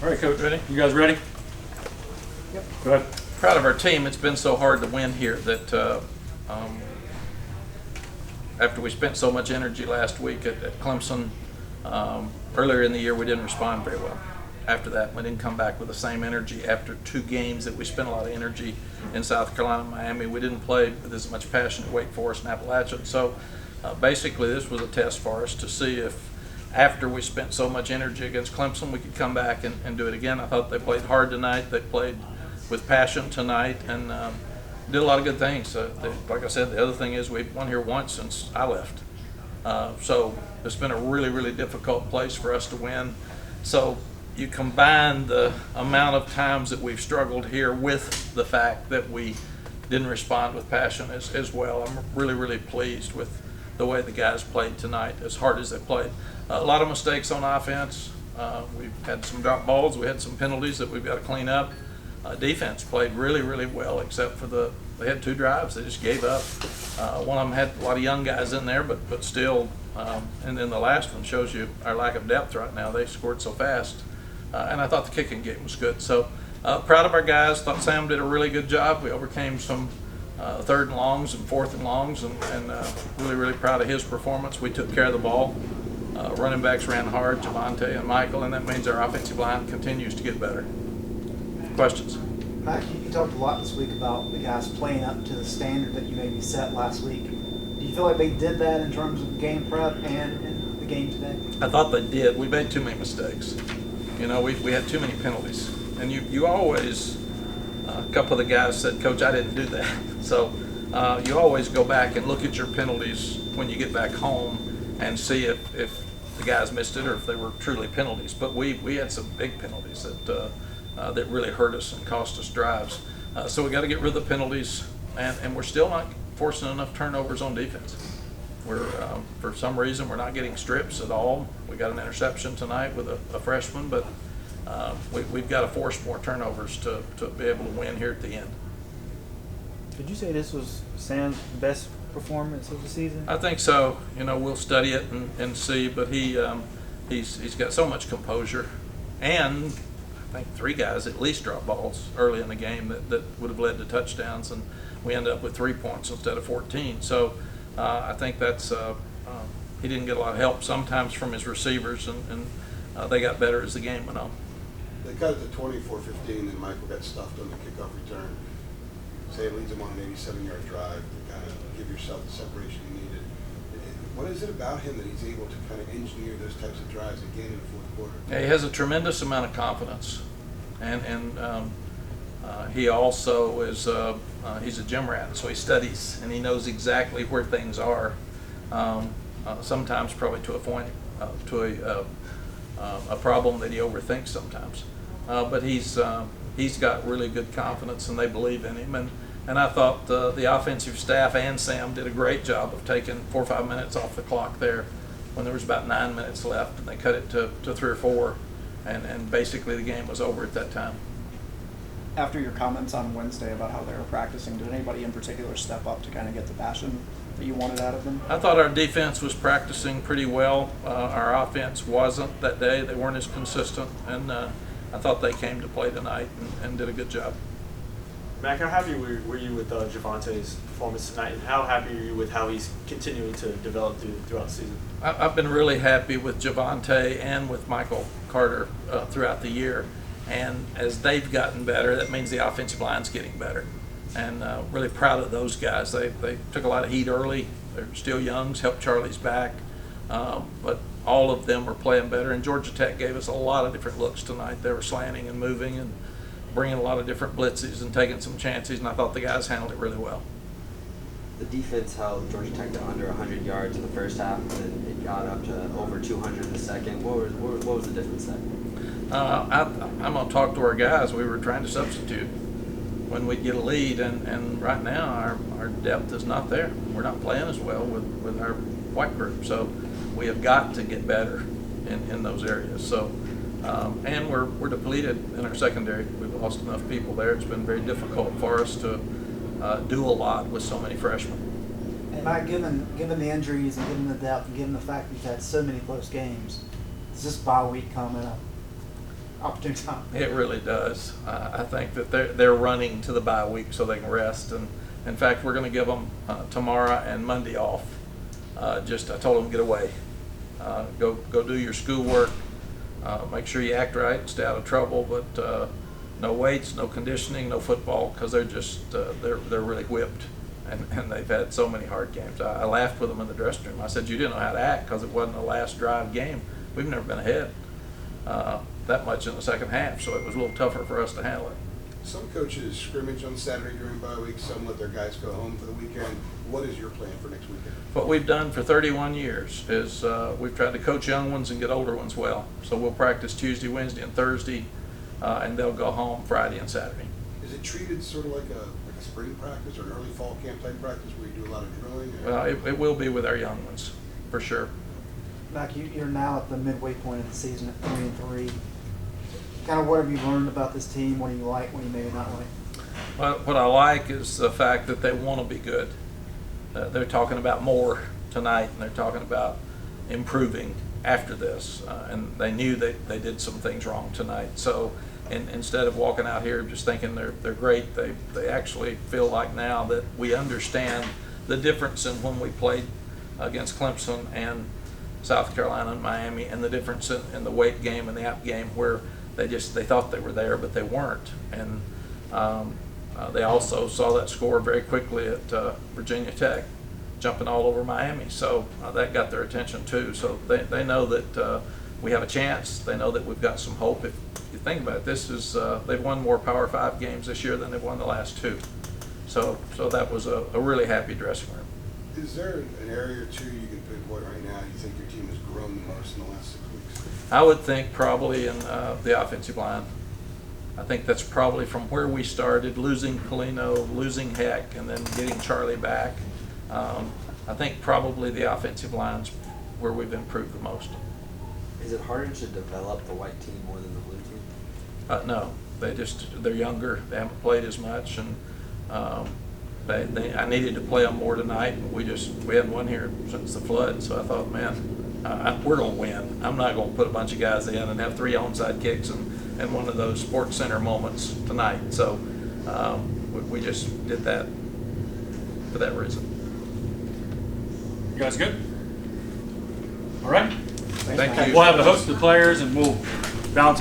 All right, Coach, ready? You guys ready? Yep. Go ahead. Proud of our team. It's been so hard to win here that after we spent so much energy last week at Clemson, earlier in the year we didn't respond very well. After that, we didn't come back with the same energy. After 2 games that we spent a lot of energy in South Carolina and Miami, we didn't play with as much passion at Wake Forest and Appalachian. So basically this was a test for us to see if after we spent so much energy against Clemson, we could come back and do it again. I thought they played hard tonight. They played with passion tonight and did a lot of good things. Like I said, the other thing is we've won here once since I left. So it's been a really, really difficult place for us to win. So you combine the amount of times that we've struggled here with the fact that we didn't respond with passion as well. I'm really, really pleased with the way the guys played tonight, as hard as they played. A lot of mistakes on offense. We've had some drop balls. We had some penalties that we've got to clean up. Defense played really, really well, except for they had 2 drives. They just gave up. One of them had a lot of young guys in there, but still. And then the last one shows you our lack of depth right now. They scored so fast. And I thought the kicking game was good. So proud of our guys. Thought Sam did a really good job. We overcame some 3rd and longs and 4th and longs, and really, really proud of his performance. We took care of the ball. Running backs ran hard, Javonte and Michael, and that means our offensive line continues to get better. Questions? Mack, you talked a lot this week about the guys playing up to the standard that you maybe set last week. Do you feel like they did that in terms of game prep and in the game today? I thought they did. We made too many mistakes. You know, we had too many penalties. And you always, a couple of the guys said, Coach, I didn't do that. So you always go back and look at your penalties when you get back home and see if the guys missed it or if they were truly penalties. But we had some big penalties that really hurt us and cost us drives. So we got to get rid of the penalties, and we're still not forcing enough turnovers on defense. We're for some reason we're not getting strips at all. We got an interception tonight with a freshman, but we've got to force more turnovers to be able to win here at the end. Could you say this was Sam's best performance of the season? I think so. You know, we'll study it and see, but he's got so much composure, and I think 3 guys at least dropped balls early in the game that would have led to touchdowns, and we ended up with 3 points instead of 14. So I think that's he didn't get a lot of help sometimes from his receivers, and they got better as the game went on. They cut it to 24-15, and Michael got stuffed on the kickoff return. Say it leads them on an 87-yard drive to kind of give yourself the separation you needed. What is it about him that he's able to kind of engineer those types of drives again in the 4th quarter? Yeah, he has a tremendous amount of confidence, and he also is he's a gym rat, so he studies and he knows exactly where things are. Sometimes probably to a point, to a problem that he overthinks sometimes. But he's got really good confidence, and they believe in him. And I thought the offensive staff and Sam did a great job of taking 4 or 5 minutes off the clock there when there was about 9 minutes left, and they cut it to 3 or 4, and basically the game was over at that time. After your comments on Wednesday about how they were practicing, did anybody in particular step up to kind of get the passion that you wanted out of them? I thought our defense was practicing pretty well. Our offense wasn't that day. They weren't as consistent, and I thought they came to play tonight and did a good job. Mack, how happy were you with Javonte's performance tonight, and how happy are you with how he's continuing to develop throughout the season? I've been really happy with Javonte and with Michael Carter throughout the year, and as they've gotten better, that means the offensive line's getting better, and really proud of those guys. They took a lot of heat early. They're still young, helped Charlie's back, but all of them are playing better, and Georgia Tech gave us a lot of different looks tonight. They were slanting and moving and bringing a lot of different blitzes and taking some chances, and I thought the guys handled it really well. The defense held Georgia Tech to under 100 yards in the first half, and then it got up to over 200 in the second. What was the difference there? I'm going to talk to our guys. We were trying to substitute when we get a lead, and right now our depth is not there. We're not playing as well with our white group, so we have got to get better in those areas. So. And we're depleted in our secondary. We've lost enough people there. It's been very difficult for us to do a lot with so many freshmen. And Mack, given the injuries and given the depth and given the fact that you've had so many close games, does this bye week come at an opportune time. It really does. I think that they're running to the bye week so they can rest. And in fact, we're going to give them tomorrow and Monday off. I told them get away, go do your schoolwork, make sure you act right, stay out of trouble. But no weights, no conditioning, no football, because they're just they're really whipped, and they've had so many hard games. I laughed with them in the dressing room. I said, you didn't know how to act because it wasn't a last drive game. We've never been ahead that much in the second half, so it was a little tougher for us to handle it. Some coaches scrimmage on Saturday during bye week. Some let their guys go home for the weekend. What is your plan for next weekend? What we've done for 31 years is we've tried to coach young ones and get older ones well. So we'll practice Tuesday, Wednesday, and Thursday, and they'll go home Friday and Saturday. Is it treated sort of like a spring practice or an early fall camp type practice where you do a lot of drilling? Well, it will be with our young ones, for sure. Mack, you're now at the midway point of the season at 3-3. Kind of what have you learned about this team? What do you like? What do you maybe not like? Well, what I like is the fact that they want to be good. They're talking about more tonight, and they're talking about improving after this. And they knew they did some things wrong tonight. So instead of walking out here just thinking they're great, they actually feel like now that we understand the difference in when we played against Clemson and South Carolina and Miami, and the difference in the weight game and the app game, where they thought they were there, but they weren't. And they also saw that score very quickly at Virginia Tech, jumping all over Miami. So that got their attention too. So they know that we have a chance. They know that we've got some hope. If you think about it, this is they've won more Power 5 games this year than they've won the last 2. So that was a really happy dressing room. Is there an area or two you can pinpoint right now you think your team has grown the most in the last 6 weeks? I would think probably in the offensive line. I think that's probably from where we started, losing Polino, losing Heck, and then getting Charlie back. I think probably the offensive line's where we've improved the most. Is it harder to develop the white team more than the blue team? No, they're younger. They haven't played as much, and I needed to play them more tonight. And we hadn't won here since the flood, so I thought, man, we're going to win. I'm not going to put a bunch of guys in and have 3 onside kicks and one of those Sports Center moments tonight. So we just did that for that reason. You guys good? All right. Thank you. We'll have the host of the players, and we'll bounce